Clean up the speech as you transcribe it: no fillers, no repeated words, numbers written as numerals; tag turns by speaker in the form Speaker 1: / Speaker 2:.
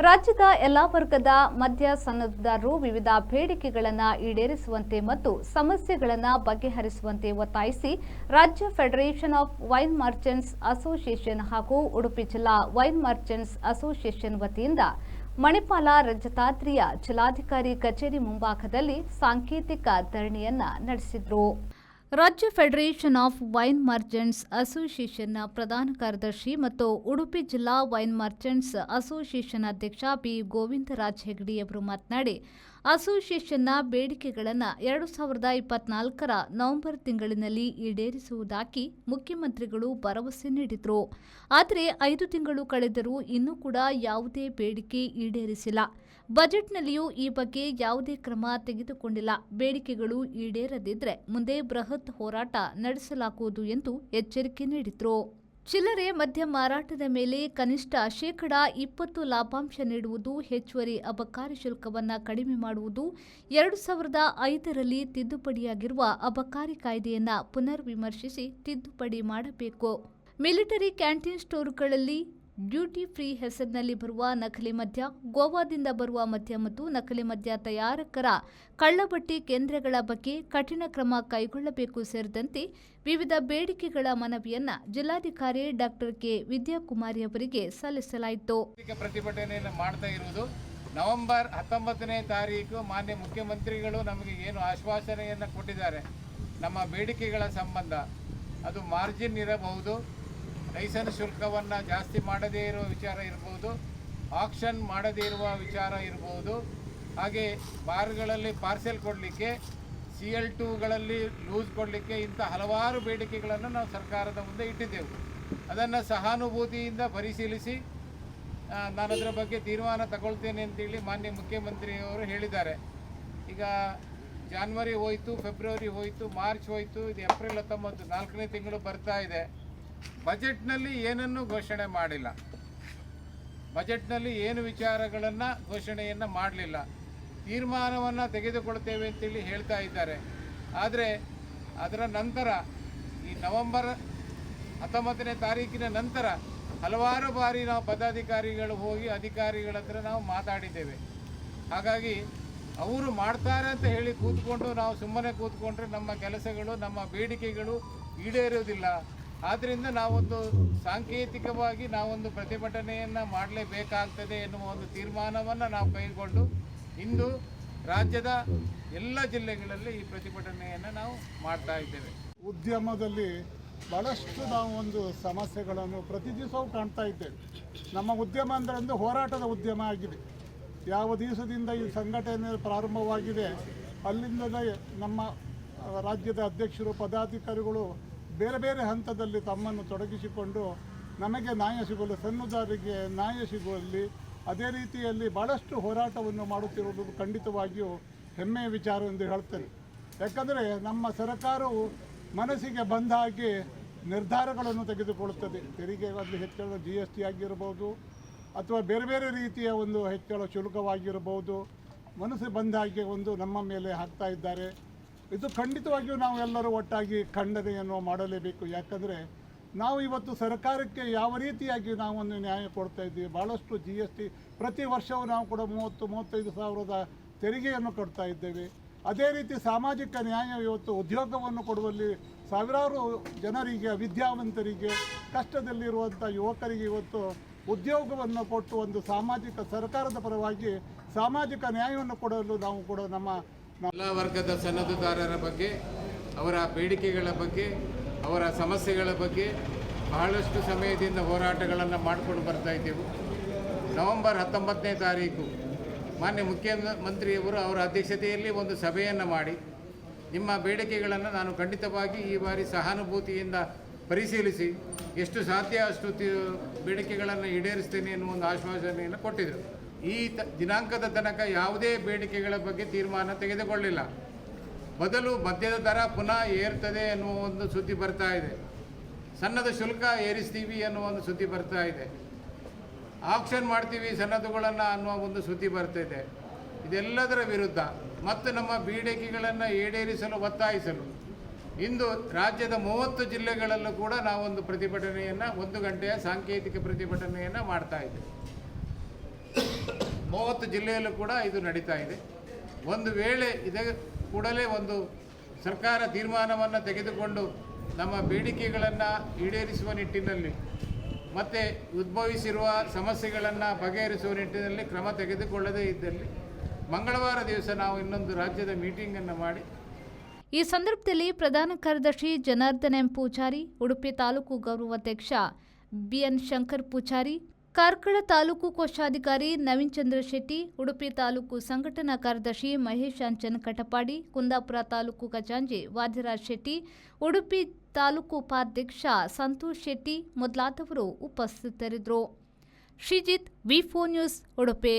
Speaker 1: ರಾಜ್ಯದ ಎಲ್ಲಾ ವರ್ಗದ ಮದ್ಯ ಸನ್ನದ್ಧರು ವಿವಿಧ ಬೇಡಿಕೆಗಳನ್ನು ಈಡೇರಿಸುವಂತೆ ಮತ್ತು ಸಮಸ್ಯೆಗಳನ್ನು ಬಗೆಹರಿಸುವಂತೆ ಒತ್ತಾಯಿಸಿ ರಾಜ್ಯ federation of wine merchants association ಹಾಗೂ ಉಡುಪಿ ಜಿಲ್ಲಾ ವೈನ್ ಮರ್ಚೆಂಟ್ಸ್ ಅಸೋಸಿಯೇಷನ್ ವತಿಯಿಂದ ಮಣಿಪಾಲ ರಜತಾದ್ರಿಯ ಜಿಲ್ಲಾಧಿಕಾರಿ ಕಚೇರಿ ಮುಂಭಾಗದಲ್ಲಿ ಸಾಂಕೇತಿಕ ಧರಣಿಯನ್ನ ನಡೆಸಿದರು. ರಾಜ್ಯ ಫೆಡರೇಷನ್ ಆಫ್ ವೈನ್ ಮರ್ಚೆಂಟ್ಸ್ ಅಸೋಸಿಯೇಷನ್ನ ಪ್ರಧಾನ ಕಾರ್ಯದರ್ಶಿ ಮತ್ತು ಉಡುಪಿ ಜಿಲ್ಲಾ ವೈನ್ ಮರ್ಚೆಂಟ್ಸ್ ಅಸೋಸಿಯೇಷನ್ ಅಧ್ಯಕ್ಷ ಬಿ ಗೋವಿಂದರಾಜ್ ಹೆಗ್ಡೆಯವರು ಮಾತನಾಡಿ, ಅಸೋಸಿಯೇಷನ್ನ ಬೇಡಿಕೆಗಳನ್ನು 2024ರ ನವೆಂಬರ್ ತಿಂಗಳಿನಲ್ಲಿ ಈಡೇರಿಸುವುದಾಗಿ ಮುಖ್ಯಮಂತ್ರಿಗಳು ಭರವಸೆ ನೀಡಿದರು. ಆದರೆ 5 ತಿಂಗಳು ಕಳೆದರೂ ಇನ್ನೂ ಕೂಡ ಯಾವುದೇ ಬೇಡಿಕೆ ಈಡೇರಿಸಿಲ್ಲ. ಬಜೆಟ್ನಲ್ಲಿಯೂ ಈ ಬಗ್ಗೆ ಯಾವುದೇ ಕ್ರಮ ತೆಗೆದುಕೊಂಡಿಲ್ಲ. ಬೇಡಿಕೆಗಳು ಈಡೇರದಿದ್ದರೆ ಮುಂದೆ ಬೃಹತ್ ಹೋರಾಟ ನಡೆಸಲಾಗುವುದು ಎಂದು ಎಚ್ಚರಿಕೆ ನೀಡಿದರು. ಚಿಲ್ಲರೆ ಮದ್ಯ ಮಾರಾಟದ ಮೇಲೆ ಕನಿಷ್ಠ ಶೇಕಡಾ 20 ಲಾಭಾಂಶ ನೀಡುವುದು, ಹೆಚ್ಚುವರಿ ಅಬಕಾರಿ ಶುಲ್ಕವನ್ನು ಕಡಿಮೆ ಮಾಡುವುದು, 2005ರಲ್ಲಿ ತಿದ್ದುಪಡಿಯಾಗಿರುವ ಅಬಕಾರಿ ಕಾಯ್ದೆಯನ್ನು ಪುನರ್ ವಿಮರ್ಶಿಸಿ ತಿದ್ದುಪಡಿ ಮಾಡಬೇಕು. ಮಿಲಿಟರಿ ಕ್ಯಾಂಟೀನ್ ಸ್ಟೋರ್ಗಳಲ್ಲಿ ಡ್ಯೂಟಿ ಫ್ರೀ ಹೆಸರಿನಲ್ಲಿ ಬರುವ ನಕಲಿ ಮದ್ಯ, ಗೋವಾದಿಂದ ಬರುವ ಮದ್ಯ ಮತ್ತು ನಕಲಿ ಮದ್ಯ ತಯಾರಕರ ಕಳ್ಳಬಟ್ಟಿ ಕೇಂದ್ರಗಳ ಬಗ್ಗೆ ಕಠಿಣ ಕ್ರಮ ಕೈಗೊಳ್ಳಬೇಕು ಸೇರಿದಂತೆ ವಿವಿಧ ಬೇಡಿಕೆಗಳ ಮನವಿಯನ್ನ ಜಿಲ್ಲಾಧಿಕಾರಿ ಡಾಕ್ಟರ್ ಕೆ ವಿದ್ಯಾಕುಮಾರಿ ಅವರಿಗೆ ಸಲ್ಲಿಸಲಾಯಿತು.
Speaker 2: ಪ್ರತಿಭಟನೆಯನ್ನು ಮಾಡ್ತಾ ಇರುವುದು ನವೆಂಬರ್ 19ನೇ ತಾರೀಕು ಮಾನ್ಯ ಮುಖ್ಯಮಂತ್ರಿಗಳು ನಮಗೆ ಏನು ಆಶ್ವಾಸನೆಯನ್ನು ಕೊಟ್ಟಿದ್ದಾರೆ ನಮ್ಮ ಬೇಡಿಕೆಗಳ ಸಂಬಂಧ, ಅದು ಮಾರ್ಜಿನ್ ಇರಬಹುದು, ಲೈಸೆನ್ಸ್ ಶುಲ್ಕವನ್ನು ಜಾಸ್ತಿ ಮಾಡದೇ ಇರುವ ವಿಚಾರ ಇರ್ಬೋದು, ಆಕ್ಷನ್ ಮಾಡದೇ ಇರುವ ವಿಚಾರ ಇರ್ಬೋದು, ಹಾಗೆ ಬಾರ್ಗಳಲ್ಲಿ ಪಾರ್ಸೆಲ್ ಕೊಡಲಿಕ್ಕೆ, CL2ಗಳಲ್ಲಿ ಲೂಸ್ ಕೊಡಲಿಕ್ಕೆ, ಇಂಥ ಹಲವಾರು ಬೇಡಿಕೆಗಳನ್ನು ನಾವು ಸರ್ಕಾರದ ಮುಂದೆ ಇಟ್ಟಿದ್ದೆವು. ಅದನ್ನು ಸಹಾನುಭೂತಿಯಿಂದ ಪರಿಶೀಲಿಸಿ ನಾನು ಅದರ ಬಗ್ಗೆ ತೀರ್ಮಾನ ತಗೊಳ್ತೇನೆ ಅಂತೇಳಿ ಮಾನ್ಯ ಮುಖ್ಯಮಂತ್ರಿಯವರು ಹೇಳಿದ್ದಾರೆ. ಈಗ ಜಾನ್ವರಿ ಹೋಯಿತು, ಫೆಬ್ರವರಿ ಹೋಯಿತು, ಮಾರ್ಚ್ ಹೋಯಿತು, ಇದು ಏಪ್ರಿಲ್ 19 4ನೇ ತಿಂಗಳು ಬರ್ತಾ ಇದೆ. ಬಜೆಟ್ನಲ್ಲಿ ಏನನ್ನು ಘೋಷಣೆ ಮಾಡಿಲ್ಲ. ಬಜೆಟ್ನಲ್ಲಿ ಏನು ವಿಚಾರಗಳನ್ನು ಘೋಷಣೆಯನ್ನು ಮಾಡಲಿಲ್ಲ. ತೀರ್ಮಾನವನ್ನು ತೆಗೆದುಕೊಳ್ತೇವೆ ಅಂತೇಳಿ ಹೇಳ್ತಾ ಇದ್ದಾರೆ. ಆದರೆ ಅದರ ನಂತರ ಈ ನವೆಂಬರ್ 19ನೇ ತಾರೀಕಿನ ನಂತರ ಹಲವಾರು ಬಾರಿ ನಾವು ಪದಾಧಿಕಾರಿಗಳು ಹೋಗಿ ಅಧಿಕಾರಿಗಳ ಹತ್ರ ನಾವು ಮಾತಾಡಿದ್ದೇವೆ. ಹಾಗಾಗಿ ಅವರು ಮಾಡ್ತಾರೆ ಅಂತ ಹೇಳಿ ಕೂತ್ಕೊಂಡು ನಾವು ಸುಮ್ಮನೆ ಕೂತ್ಕೊಂಡ್ರೆ ನಮ್ಮ ಕೆಲಸಗಳು, ನಮ್ಮ ಬೇಡಿಕೆಗಳು ಈಡೇರೋದಿಲ್ಲ. ಆದ್ದರಿಂದ ನಾವೊಂದು ಸಾಂಕೇತಿಕವಾಗಿ ನಾವೊಂದು ಪ್ರತಿಭಟನೆಯನ್ನು ಮಾಡಲೇಬೇಕಾಗ್ತದೆ ಎನ್ನುವ ಒಂದು ತೀರ್ಮಾನವನ್ನು ನಾವು ಕೈಗೊಂಡು ಇಂದು ರಾಜ್ಯದ ಎಲ್ಲ ಜಿಲ್ಲೆಗಳಲ್ಲಿ ಈ ಪ್ರತಿಭಟನೆಯನ್ನು ನಾವು ಮಾಡ್ತಾ ಇದ್ದೇವೆ.
Speaker 3: ಉದ್ಯಮದಲ್ಲಿ ಭಾಳಷ್ಟು ನಾವು ಒಂದು ಸಮಸ್ಯೆಗಳನ್ನು ಪ್ರತಿ ದಿವಸವೂ ಕಾಣ್ತಾ ಇದ್ದೇವೆ. ನಮ್ಮ ಉದ್ಯಮ ಅಂದರೆ ಒಂದು ಹೋರಾಟದ ಉದ್ಯಮ ಆಗಿದೆ. ಯಾವ ದಿವಸದಿಂದ ಈ ಸಂಘಟನೆ ಪ್ರಾರಂಭವಾಗಿದೆ ಅಲ್ಲಿಂದಲೇ ನಮ್ಮ ರಾಜ್ಯದ ಅಧ್ಯಕ್ಷರು, ಪದಾಧಿಕಾರಿಗಳು ಬೇರೆ ಬೇರೆ ಹಂತದಲ್ಲಿ ತಮ್ಮನ್ನು ತೊಡಗಿಸಿಕೊಂಡು ನಮಗೆ ನ್ಯಾಯ ಸಿಗಲು, ಸನ್ನದ್ಧರಿಗೆ ನ್ಯಾಯ ಸಿಗುವಲ್ಲಿ ಅದೇ ರೀತಿಯಲ್ಲಿ ಭಾಳಷ್ಟು ಹೋರಾಟವನ್ನು ಮಾಡುತ್ತಿರುವುದು ಖಂಡಿತವಾಗಿಯೂ ಹೆಮ್ಮೆಯ ವಿಚಾರ ಎಂದು ಹೇಳ್ತೇನೆ. ಯಾಕಂದರೆ ನಮ್ಮ ಸರ್ಕಾರವು ಮನಸ್ಸಿಗೆ ಬಂದ ಹಾಗೆ ನಿರ್ಧಾರಗಳನ್ನು ತೆಗೆದುಕೊಳ್ಳುತ್ತದೆ. ತೆರಿಗೆ ಒಂದು ಹೆಚ್ಚಳ, GST ಆಗಿರ್ಬೋದು ಅಥವಾ ಬೇರೆ ಬೇರೆ ರೀತಿಯ ಒಂದು ಹೆಚ್ಚಳ ಶುಲ್ಕವಾಗಿರ್ಬೋದು, ಮನಸ್ಸಿಗೆ ಬಂದ ಹಾಗೆ ಒಂದು ನಮ್ಮ ಮೇಲೆ ಹಾಕ್ತಾ ಇದ್ದಾರೆ. ಇದು ಖಂಡಿತವಾಗಿಯೂ ನಾವು ಎಲ್ಲರೂ ಒಟ್ಟಾಗಿ ಖಂಡನೆಯನ್ನು ಮಾಡಲೇಬೇಕು. ಯಾಕಂದರೆ ನಾವು ಇವತ್ತು ಸರ್ಕಾರಕ್ಕೆ ಯಾವ ರೀತಿಯಾಗಿ ನಾವೊಂದು ನ್ಯಾಯ ಕೊಡ್ತಾ ಇದ್ದೀವಿ. ಭಾಳಷ್ಟು GST ಪ್ರತಿ ವರ್ಷವೂ ನಾವು ಕೂಡ 30-35 ಸಾವಿರದ ತೆರಿಗೆಯನ್ನು ಕೊಡ್ತಾ ಇದ್ದೇವೆ. ಅದೇ ರೀತಿ ಸಾಮಾಜಿಕ ನ್ಯಾಯ ಇವತ್ತು ಉದ್ಯೋಗವನ್ನು ಕೊಡುವಲ್ಲಿ ಸಾವಿರಾರು ಜನರಿಗೆ, ವಿದ್ಯಾವಂತರಿಗೆ, ಕಷ್ಟದಲ್ಲಿರುವಂಥ ಯುವಕರಿಗೆ ಇವತ್ತು ಉದ್ಯೋಗವನ್ನು ಕೊಟ್ಟು ಒಂದು ಸಾಮಾಜಿಕ ಸರ್ಕಾರದ ಪರವಾಗಿ ಸಾಮಾಜಿಕ ನ್ಯಾಯವನ್ನು ಕೊಡಲು ನಾವು ಕೂಡ ನಮ್ಮ
Speaker 2: ಎಲ್ಲ ವರ್ಗದ ಸನ್ನದ್ಧದಾರರ ಬಗ್ಗೆ, ಅವರ ಬೇಡಿಕೆಗಳ ಬಗ್ಗೆ, ಅವರ ಸಮಸ್ಯೆಗಳ ಬಗ್ಗೆ ಬಹಳಷ್ಟು ಸಮಯದಿಂದ ಹೋರಾಟಗಳನ್ನು ಮಾಡಿಕೊಂಡು ಬರ್ತಾ ಇದ್ದೆವು. ನವೆಂಬರ್ 19ನೇ ತಾರೀಕು ಮಾನ್ಯ ಮುಖ್ಯಮಂತ್ರಿಯವರು ಅವರ ಅಧ್ಯಕ್ಷತೆಯಲ್ಲಿ ಒಂದು ಸಭೆಯನ್ನು ಮಾಡಿ ನಿಮ್ಮ ಬೇಡಿಕೆಗಳನ್ನು ನಾನು ಖಂಡಿತವಾಗಿ ಈ ಬಾರಿ ಸಹಾನುಭೂತಿಯಿಂದ ಪರಿಶೀಲಿಸಿ ಎಷ್ಟು ಸಾಧ್ಯ ಅಷ್ಟು ಬೇಡಿಕೆಗಳನ್ನು ಈಡೇರಿಸ್ತೇನೆ ಎನ್ನುವ ಒಂದು ಆಶ್ವಾಸನೆಯನ್ನು ಕೊಟ್ಟಿದ್ದರು. ಈ ದಿನಾಂಕದ ತನಕ ಯಾವುದೇ ಬೇಡಿಕೆಗಳ ಬಗ್ಗೆ ತೀರ್ಮಾನ ತೆಗೆದುಕೊಳ್ಳಿಲ್ಲ. ಬದಲು ಮದ್ಯದ ದರ ಪುನಃ ಏರ್ತದೆ ಎನ್ನುವ ಒಂದು ಸುದ್ದಿ ಬರ್ತಾ ಇದೆ. ಸನ್ನದ ಶುಲ್ಕ ಏರಿಸ್ತೀವಿ ಅನ್ನುವ ಒಂದು ಸುದ್ದಿ ಬರ್ತಾ ಇದೆ. ಆಕ್ಷನ್ ಮಾಡ್ತೀವಿ ಸನ್ನದುಗಳನ್ನು ಅನ್ನುವ ಒಂದು ಸುದ್ದಿ ಬರ್ತಿದೆ. ಇದೆಲ್ಲದರ ವಿರುದ್ಧ ಮತ್ತು ನಮ್ಮ ಬೇಡಿಕೆಗಳನ್ನು ಈಡೇರಿಸಲು ಒತ್ತಾಯಿಸಲು ಇಂದು ರಾಜ್ಯದ 30 ಜಿಲ್ಲೆಗಳಲ್ಲೂ ಕೂಡ ನಾವೊಂದು ಪ್ರತಿಭಟನೆಯನ್ನು 1 ಗಂಟೆಯ ಸಾಂಕೇತಿಕ ಪ್ರತಿಭಟನೆಯನ್ನು ಮಾಡ್ತಾ ಇದ್ದೇವೆ. 30 ಜಿಲ್ಲೆಯಲ್ಲೂ ಕೂಡ ಇದು ನಡೀತಾ ಇದೆ. ಒಂದು ವೇಳೆ ಇದೇ ಕೂಡಲೇ ಒಂದು ಸರ್ಕಾರ ತೀರ್ಮಾನವನ್ನು ತೆಗೆದುಕೊಂಡು ನಮ್ಮ ಬೇಡಿಕೆಗಳನ್ನು ಈಡೇರಿಸುವ ನಿಟ್ಟಿನಲ್ಲಿ ಮತ್ತು ಉದ್ಭವಿಸಿರುವ ಸಮಸ್ಯೆಗಳನ್ನು ಬಗೆಹರಿಸುವ ನಿಟ್ಟಿನಲ್ಲಿ ಕ್ರಮ ತೆಗೆದುಕೊಳ್ಳದೇ ಇದ್ದಲ್ಲಿ ಮಂಗಳವಾರ ದಿವಸ ನಾವು ಇನ್ನೊಂದು ರಾಜ್ಯದ ಮೀಟಿಂಗನ್ನು ಮಾಡಿ
Speaker 1: ಈ ಸಂದರ್ಭದಲ್ಲಿ ಪ್ರಧಾನ ಕಾರ್ಯದರ್ಶಿ ಜನಾರ್ದನ್ ಎಂ ಪೂಜಾರಿ, ಉಡುಪಿ ತಾಲೂಕು ಗೌರವಾಧ್ಯಕ್ಷ ಬಿಎನ್ ಶಂಕರ್ ಪೂಜಾರಿ, ಕಾರ್ಕಳ ತಾಲೂಕು ಕೋಶಾಧಿಕಾರಿ ನವೀನ್ ಚಂದ್ರ ಶೆಟ್ಟಿ, ಉಡುಪಿ ತಾಲೂಕು ಸಂಘಟನಾ ಕಾರ್ಯದರ್ಶಿ ಮಹೇಶ್ ಅಂಚನ್ ಕಟಪಾಡಿ, ಕುಂದಾಪುರ ತಾಲೂಕು ಖಜಾಂಚಿ ವಾದಿರಾಜ್ ಶೆಟ್ಟಿ, ಉಡುಪಿ ತಾಲೂಕು ಉಪಾಧ್ಯಕ್ಷ ಸಂತೋಷ್ ಶೆಟ್ಟಿ ಮೊದಲಾದವರು ಉಪಸ್ಥಿತರಿದ್ದರು. ಶ್ರೀಜಿತ್, ವಿ4 ನ್ಯೂಸ್, ಉಡುಪಿ.